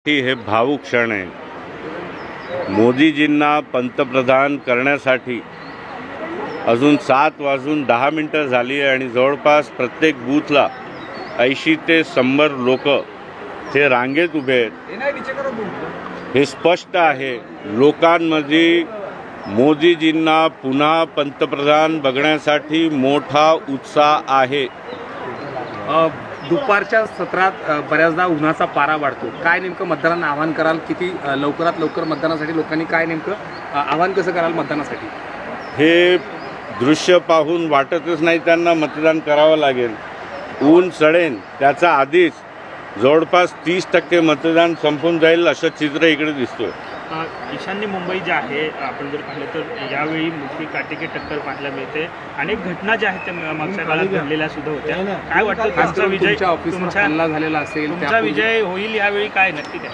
हे भावुक क्षण आहे। मोदीजींना पंतप्रधान करण्यासाठी अजून 7:10 झाली आहे आणि जवळपास प्रत्येक बूथला 80 ते 100 लोक हे रांगेत उभे आहेत। हे स्पष्ट आहे लोकांमध्ये मोदीजींना पुन्हा पंतप्रधान बघण्यासाठी मोठा उत्साह आहे। दुपारच्या सत्रात बऱ्याचदा उन्हाचा पारा वाढतो, काय नेमकं मतदारांना आवाहन कराल? किती लवकरात लवकर मतदानासाठी लोकांनी काय नेमकं आवाहन कसं कराल मतदानासाठी? हे दृश्य पाहून वाटतच नाही त्यांना मतदान करावं लागेल। ऊन चढेल त्याचा आधीच जवळपास 30% मतदान संपून जाईल असं चित्र इकडे दिसतोय। ईशान्य मुंबई जे आहे आपण जर पाहिलं तर यावेळी मोठी काटेकी टक्कर पाहायला मिळते। अनेक घटना ज्या आहेत त्या मागच्या काळात घडलेल्या सुद्धा होत्या। काय वाटतं तुमचा विजय तुमच्या ऑफिसवर हल्ला झालेला असेल, तुमचा विजय होईल यावेळी काय नक्की काय?